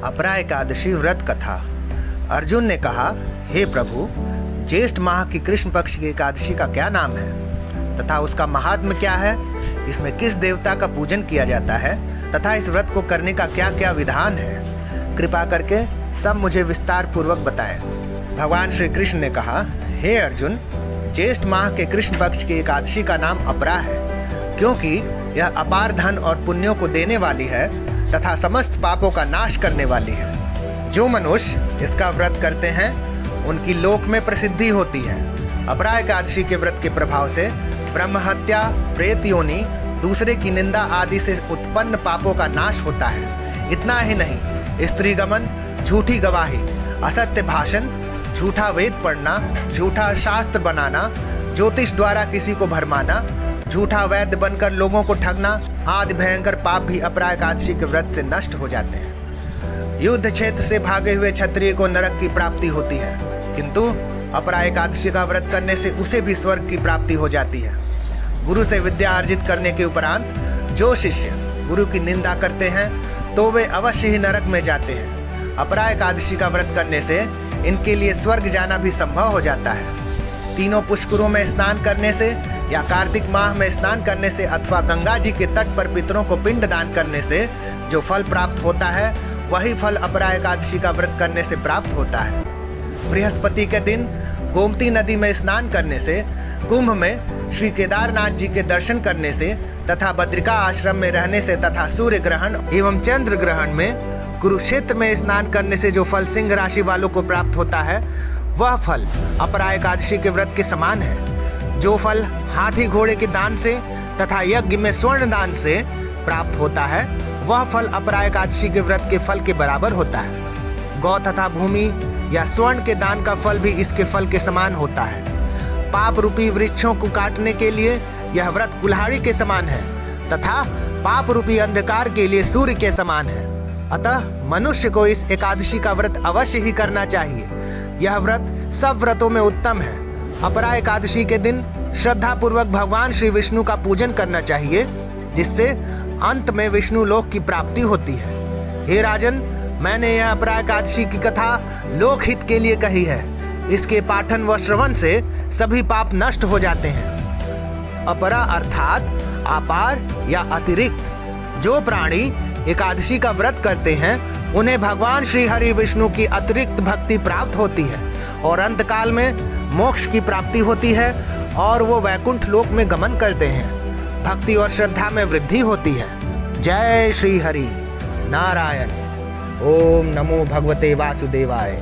अपरा एकादशी व्रत कथा। अर्जुन ने कहा, हे प्रभु, ज्येष्ठ माह की कृष्ण पक्ष की एकादशी का क्या नाम है तथा उसका महात्म्य क्या है? इसमें किस देवता का पूजन किया जाता है तथा इस व्रत को करने का क्या क्या विधान है? कृपा करके सब मुझे विस्तार पूर्वक बताएं। भगवान श्री कृष्ण ने कहा, हे अर्जुन, ज्येष्ठ माह के कृष्ण पक्ष की एकादशी का नाम अपरा है, क्योंकि यह अपार धन और पुण्यों को देने वाली है तथा समस्त पापों का नाश करने वाली है। जो मनुष्य इसका व्रत करते हैं उनकी लोक में प्रसिद्धि होती है। अपरा एकादशी के व्रत के प्रभाव से ब्रह्म हत्या, प्रेत योनि, दूसरे की निंदा आदि से उत्पन्न पापों का नाश होता है। इतना ही नहीं, स्त्री गमन, झूठी गवाही, असत्य भाषण, झूठा वेद पढ़ना, झूठा शास्त्र बनाना, ज्योतिष द्वारा किसी को भरमाना, झूठा वैद्य बनकर लोगों को ठगना आदि भयंकर पाप भी अपरा एकादशी के व्रत से नष्ट हो जाते हैं। युद्ध क्षेत्र से भागे हुए क्षत्रिय को नरक की प्राप्ति होती है, किंतु अपरा एकादशी का व्रत करने से उसे भी स्वर्ग की प्राप्ति हो जाती है। गुरु से विद्या अर्जित करने के उपरांत जो शिष्य गुरु की निंदा करते हैं तो वे अवश्य ही नरक में जाते हैं। अपरा एकादशी का व्रत करने से इनके लिए स्वर्ग जाना भी संभव हो जाता है। तीनों पुष्करों में स्नान करने से या कार्तिक माह में स्नान करने से अथवा गंगा जी के तट पर पितरों को पिंड दान करने से जो फल प्राप्त होता है वही फल अपरा एकादशी का व्रत करने से प्राप्त होता है। बृहस्पति के दिन गोमती नदी में स्नान करने से, कुंभ में श्री केदारनाथ जी के दर्शन करने से तथा बद्रिका आश्रम में रहने से तथा सूर्य ग्रहण एवं चंद्र ग्रहण में कुरुक्षेत्र में स्नान करने से जो फल सिंह राशि वालों को प्राप्त होता है वह फल अपरा एकादशी के व्रत के समान है। जो फल हाथी घोड़े के दान से तथा यज्ञ में स्वर्ण दान से प्राप्त होता है वह फल अपरा एकादशी के व्रत के फल के बराबर होता है। गौ तथा भूमि या स्वर्ण के दान का फल भी इसके फल के समान होता है। पाप रूपी वृक्षों को काटने के लिए यह व्रत कुल्हाड़ी के समान है तथा पाप रूपी अंधकार के लिए सूर्य के समान है। अतः मनुष्य को इस एकादशी का व्रत अवश्य ही करना चाहिए। यह व्रत सब व्रतों में उत्तम है। अपरा एकादशी के दिन श्रद्धा पूर्वक भगवान श्री विष्णु का पूजन करना चाहिए, जिससे अंत में विष्णु लोक की प्राप्ति होती है। हे राजन, मैंने यह अपरा एकादशी की कथा लोकहित के लिए कही है। इसके पाठन व श्रवण से सभी पाप नष्ट हो जाते हैं। अपरा अर्थात अपार या अतिरिक्त। जो प्राणी एकादशी का व्रत करते हैं उन्हें भगवान श्री हरि विष्णु की अतिरिक्त भक्ति प्राप्त होती है और अंतकाल में मोक्ष की प्राप्ति होती है और वो वैकुंठ लोक में गमन करते हैं। भक्ति और श्रद्धा में वृद्धि होती है। जय श्री हरि नारायण। ओम नमो भगवते वासुदेवाय।